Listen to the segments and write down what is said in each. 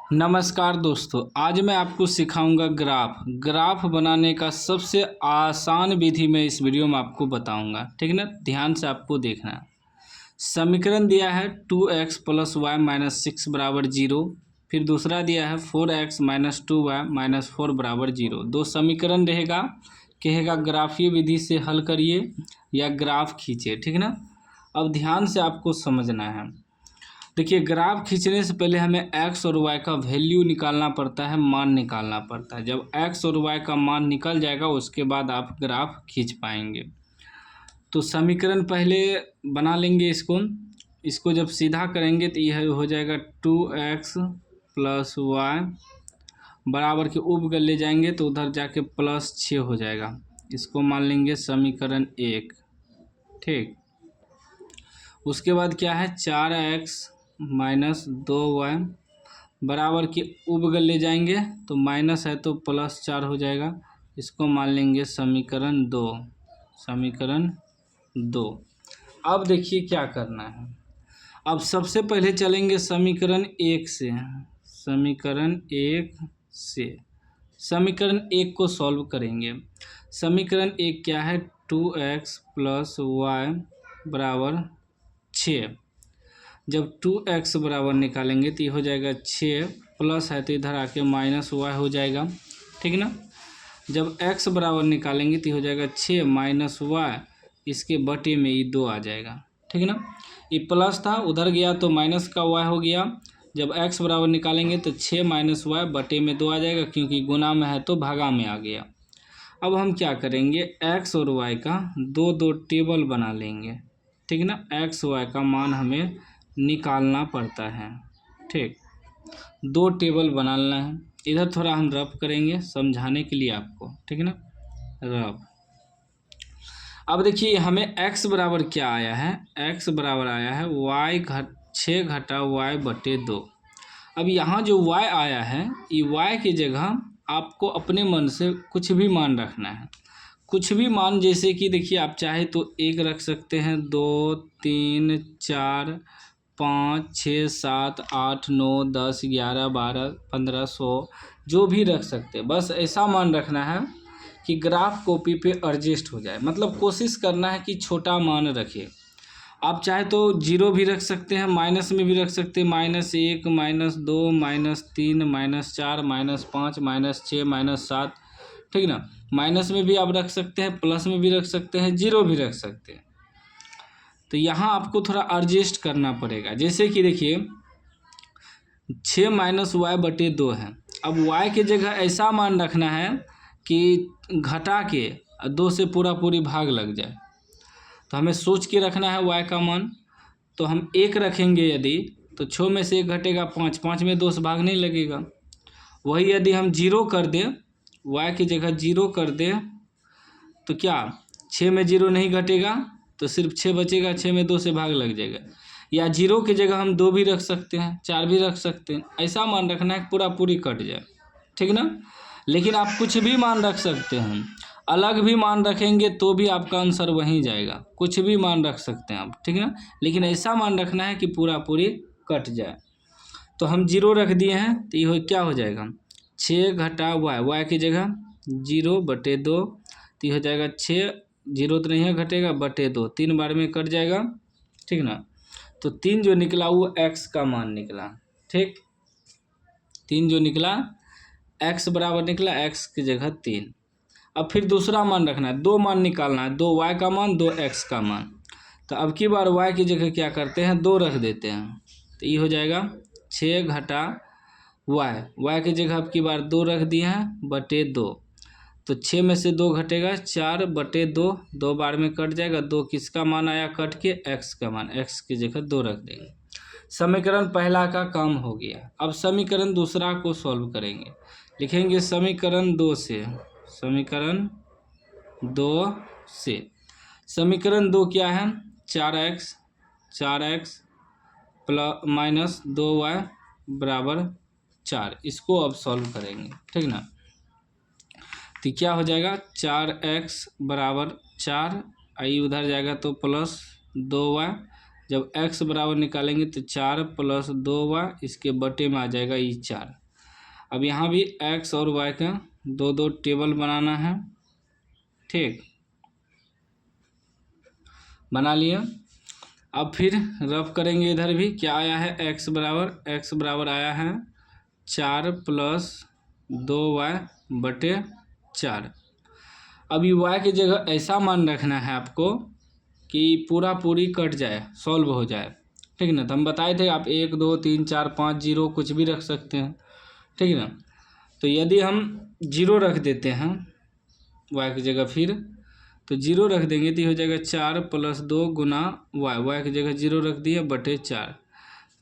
नमस्कार दोस्तों, आज मैं आपको सिखाऊंगा ग्राफ बनाने का सबसे आसान विधि मैं इस वीडियो में आपको बताऊंगा। ठीक है ना, ध्यान से आपको देखना है। समीकरण दिया है 2x + y - 6 = 0। फिर दूसरा दिया है 4x - 2y - 4 = 0। दो समीकरण रहेगा, कहेगा ग्राफीय विधि से हल करिए या ग्राफ खींचिए। ठीक है ना, अब ध्यान से आपको समझना है। देखिए, ग्राफ खींचने से पहले हमें x और y का वैल्यू निकालना पड़ता है, मान निकालना पड़ता है। जब x और y का मान निकल जाएगा उसके बाद आप ग्राफ खींच पाएंगे। तो समीकरण पहले बना लेंगे। इसको जब सीधा करेंगे तो यह हो जाएगा 2x + y बराबर के ऊपर ले जाएंगे तो उधर जाके +6 हो जाएगा। इसको मान लेंगे समीकरण 1। ठीक, उसके बाद क्या है 4x - 2y बराबर के ऊपर ले जाएंगे तो माइनस है तो +4 हो जाएगा। इसको मान लेंगे समीकरण 2। अब देखिए क्या करना है। अब सबसे पहले चलेंगे समीकरण 1 से। समीकरण 1 को सॉल्व करेंगे। समीकरण 1 क्या है 2x + y बराबर 6। जब 2x बराबर निकालेंगे तो ये हो जाएगा 6, प्लस है तो इधर आके -y हो जाएगा। ठीक ना, जब x बराबर निकालेंगे तो ये हो जाएगा 6 - y, इसके बटे में ये 2 आ जाएगा। ठीक ना, ये प्लस था उधर गया तो माइनस का y हो गया। जब x बराबर निकालेंगे तो 6 - y बटे में 2 आ जाएगा, क्योंकि गुना में है तो भागा में आ गया। अब हम क्या करेंगे, x और y का दो टेबल बना लेंगे। ठीक ना, x y का मान हमें निकालना पड़ता है। ठीक, दो टेबल बनाना है। इधर थोड़ा हम रफ करेंगे समझाने के लिए आपको। ठीक है ना, रफ। अब देखिए हमें x बराबर क्या आया है, x बराबर आया है 6 - y बटे 2। अब यहाँ जो y आया है, ये y की जगह आपको अपने मन से कुछ भी मान रखना है। कुछ भी मान, जैसे कि देखिए आप चाहे तो 1 रख सकते हैं, 2, 3, 4, 5, 6, 7, 8, 9, 10, 11, 12, 15, 100 जो भी रख सकते हैं। बस ऐसा मान रखना है कि ग्राफ कॉपी पे एडजस्ट हो जाए। मतलब कोशिश करना है कि छोटा मान रखे। आप चाहे तो 0 भी रख सकते हैं, माइनस में भी रख सकते हैं, -1, -2, -3, -4, -5, -6, -7। ठीक ना, माइनस में भी आप रख सकते हैं, प्लस में भी रख सकते हैं, 0 भी रख सकते हैं। तो यहाँ आपको थोड़ा एडजस्ट करना पड़ेगा। जैसे कि देखिए 6 - y बटे 2 है। अब y की जगह ऐसा मान रखना है कि घटा के 2 से पूरी भाग लग जाए। तो हमें सोच के रखना है y का मान। तो हम 1 रखेंगे यदि, तो 6 में से 1 घटेगा 5, 5 में 2 से भाग नहीं लगेगा। वही यदि हम 0 कर दें, y की जगह 0 कर दें तो क्या 6 में 0 नहीं घटेगा तो सिर्फ 6 बचेगा, 6 में 2 से भाग लग जाएगा। या 0 की जगह हम 2 भी रख सकते हैं, 4 भी रख सकते हैं। ऐसा मान रखना है पूरी कट जाए। ठीक ना, लेकिन आप कुछ भी मान रख सकते हैं। अलग भी मान रखेंगे तो भी आपका आंसर वहीं जाएगा। कुछ भी मान रख सकते हैं आप, ठीक है ना, लेकिन ऐसा मान रखना है कि पूरी कट जाए। तो हम 0 रख दिए हैं तो ये क्या हो जाएगा 6 घटा y की जगह 0 बटे 2, तो ये हो जाएगा 6, 0 तो नहीं है घटेगा, बटे 2, 3 बार में कट जाएगा। ठीक ना, तो 3 जो निकला वो x का मान निकला। ठीक, 3 जो निकला x बराबर निकला, x की जगह 3। अब फिर दूसरा मान रखना है, 2 मान निकालना है, 2 y का मान, 2 x का मान। तो अब की बार y की जगह क्या करते हैं 2 रख देते हैं। तो ये हो जाएगा 6 घटा y की जगह अब की बार 2 रख दिए हैं बटे 2। तो 6 में से 2 घटेगा, 4 बटे 2, 2 बार में कट जाएगा। 2 किसका मान आया कट के, x का मान, x की जगह 2 रख देंगे। समीकरण पहला का काम हो गया। अब समीकरण दूसरा को सॉल्व करेंगे। लिखेंगे समीकरण 2 से। समीकरण 2 क्या है 4x प्लस -2y बराबर 4। इसको अब सॉल्व करेंगे। ठीक ना, तो क्या हो जाएगा 4x बराबर 4, आई उधर जाएगा तो +2y जब x बराबर निकालेंगे तो 4 प्लस 2y, इसके बटे में आ जाएगा ये 4। अब यहाँ भी x और y का दो दो टेबल बनाना है, ठीक, बना लिया। अब फिर रफ करेंगे, इधर भी क्या आया है, x बराबर आया है 4 प्लस 2y बटे 4। अब ये y की जगह ऐसा मान रखना है आपको कि पूरी कट जाए, सॉल्व हो जाए, ठीक ना। तो हम बताए थे आप 1 2 3 4 5 0 कुछ भी रख सकते हैं, ठीक ना। तो यदि हम 0 रख देते हैं y की जगह, फिर तो 0 रख देंगे तो ये हो जाएगा 4 प्लस 2 गुना y की जगह 0 रख दिए बटे 4।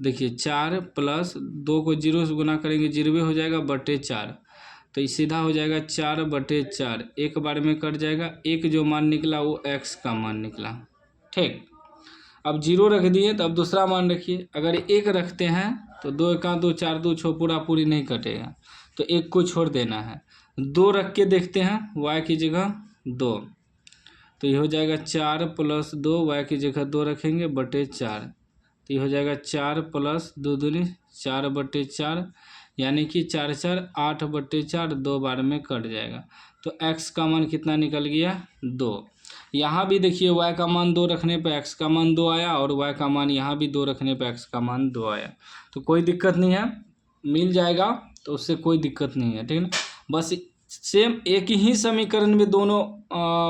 देखिए 4 प्लस 2 को 0 से गुना करेंगे 0 हो जाएगा बटे 4, तो ये सीधा हो जाएगा 4 बटे 4, एक बार में कट जाएगा। एक जो मान निकला वो x का मान निकला, ठीक। अब 0 रख दिए तो अब दूसरा मान रखिए। अगर 1 रखते हैं तो 2 1 2 4 2 छो पूरी नहीं कटेगा, तो 1 को छोड़ देना है। 2 रख के देखते हैं y की जगह 2, तो ये हो जाएगा 4 प्लस 2, y की जगह 2 रखेंगे बटे 4, तो ये हो जाएगा 4 प्लस 2 दूनी 4 बटे 4, यानी कि 4 4 8 बटे 4, 2 बार में कट जाएगा। तो x का मान कितना निकल गया, 2। यहाँ भी देखिए y का मान 2 रखने पर x का मान 2 आया, और y का मान यहाँ भी 2 रखने पर x का मान 2 आया। तो कोई दिक्कत नहीं है, मिल जाएगा, तो उससे कोई दिक्कत नहीं है, ठीक है। बस सेम एक ही समीकरण में दोनों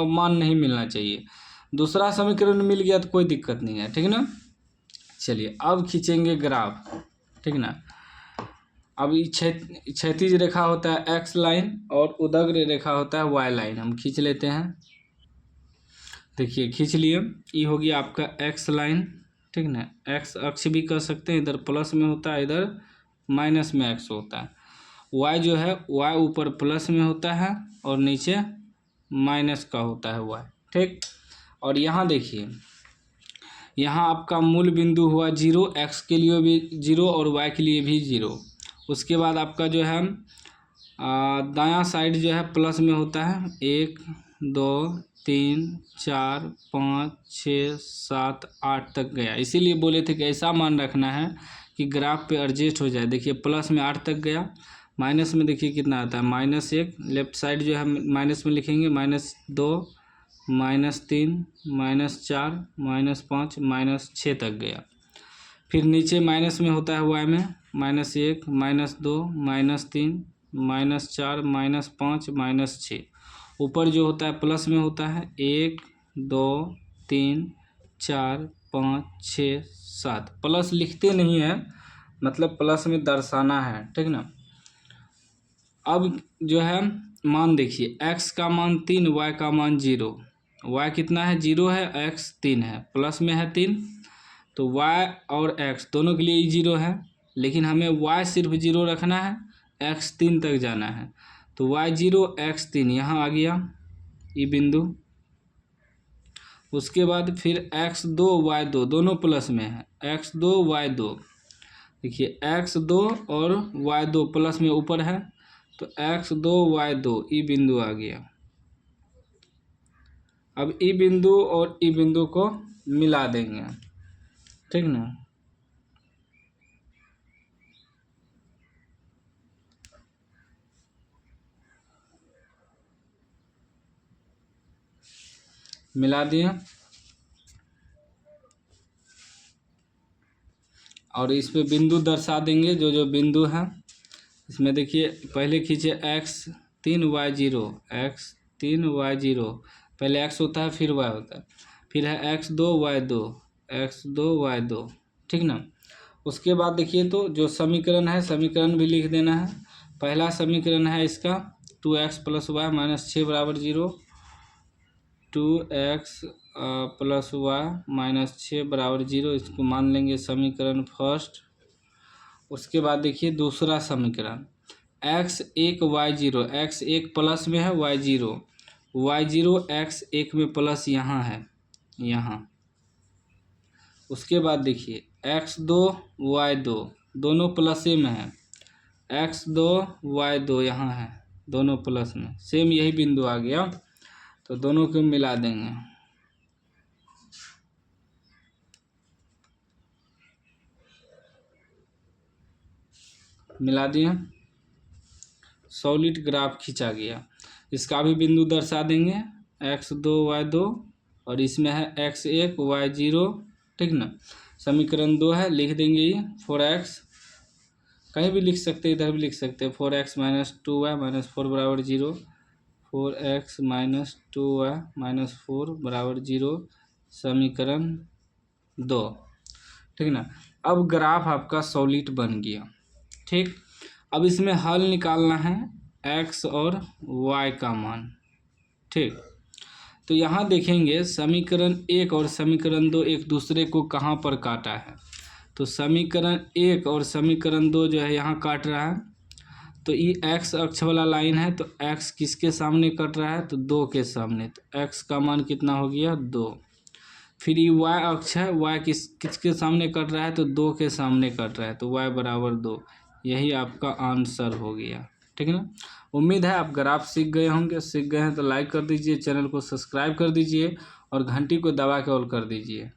मान नहीं मिलना चाहिए। दूसरा समीकरण मिल गया तो कोई दिक्कत नहीं है, ठीक ना। चलिए अब खींचेंगे ग्राफ, ठीक ना। अब क्षैतिज रेखा होता है x लाइन और उदग्र रेखा होता है y लाइन। हम खींच लेते हैं, देखिए खींच लिए। ये हो गया आपका x लाइन, ठीक ना। x अक्ष भी कह सकते हैं, इधर प्लस में होता है, इधर माइनस में x होता है। y जो है y ऊपर प्लस में होता है और नीचे माइनस का होता है y, ठीक। और यहाँ देखिए, यहाँ आपका मूल बिंदु हुआ 0, x के लिए भी 0 और y के लिए भी 0। उसके बाद आपका जो है दायां साइड जो है प्लस में होता है, 1 2 3 4 5 6 7 8 तक गया। इसीलिए बोले थे कि ऐसा मान रखना है कि ग्राफ पे एडजस्ट हो जाए। देखिए प्लस में 8 तक गया, माइनस में देखिए कितना आता है, -1, लेफ्ट साइड जो है माइनस में लिखेंगे, -2 -3 -4 -5 -6 तक गया। फिर नीचे माइनस में होता है y में, -1 -2 -3 -4 -5 -6। ऊपर जो होता है प्लस में होता है, 1 2 3 4 5 6 7। प्लस लिखते नहीं है, मतलब प्लस में दर्शाना है, ठीक ना। अब जो है मान देखिए, x का मान 3, y का मान 0। y कितना है, 0 है, x 3 है, प्लस में है 3, तो y और x दोनों के लिए ही 0 है। लेकिन हमें y सिर्फ 0 रखना है, x 3 तक जाना है, तो y 0 x 3 यहाँ आ गया ये बिंदु। उसके बाद फिर x 2 y 2 दोनों प्लस में है, x 2 y 2। देखिए x 2 और y 2 प्लस में ऊपर है, तो x 2 y 2 ई बिंदु आ गया। अब ई बिंदु और ई बिंदु को मिला देंगे, ठीक ना। मिला दिए, और इस पे बिंदु दर्शा देंगे जो जो बिंदु है। इसमें देखिए पहले खींचे x 3 y 0, x 3 y 0, पहले x होता है फिर y होता है, फिर है x 2 y 2, x 2 y 2, ठीक ना। उसके बाद देखिए तो जो समीकरण है, समीकरण भी लिख देना है। पहला समीकरण है इसका 2x + y - 6 = 0, 2x + y - 6 = 0, इसको मान लेंगे समीकरण फर्स्ट। उसके बाद देखिए दूसरा समीकरण, x 1 y 0, x 1 प्लस में है, y 0, y 0 x 1 में प्लस यहाँ है, यहाँ। उसके बाद देखिए x 2 y 2 दोनों प्लस में है, x 2 y 2 यहाँ है, दोनों प्लस में, सेम यही बिंदु आ गया, तो दोनों को मिला देंगे। मिला दिए, सॉलिड ग्राफ खींचा गया। इसका भी बिंदु दर्शा देंगे, x2 y2 और इसमें है x1 y0, ठीक ना। समीकरण 2 है, लिख देंगे ये 4x, कहीं भी लिख सकते हैं, इधर भी लिख सकते हैं, 4x - 2y - 4 बराबर 0, 4x - 2y - 4 बराबर 0, समीकरण 2, ठीक ना। अब ग्राफ आपका सॉलिड बन गया, ठीक। अब इसमें हल निकालना है x और y का मान, ठीक। तो यहाँ देखेंगे समीकरण 1 और समीकरण 2 एक दूसरे को कहाँ पर काटा है, तो समीकरण 1 और समीकरण 2 जो है यहाँ काट रहा है। तो ये x अक्ष वाला लाइन है, तो x किसके सामने कट रहा है, तो 2 के सामने, तो x का मान कितना हो गया 2। फिर ये y अक्ष है, y किसके सामने कट रहा है, तो 2 के सामने कट रहा है, तो y बराबर 2। यही आपका आंसर हो गया, ठीक है ना। उम्मीद है आप ग्राफ सीख गए होंगे, सीख गए हैं तो लाइक कर दीजिए, चैनल को सब्सक्राइब कर दीजिए और घंटी को दबा के ऑल कर दीजिए।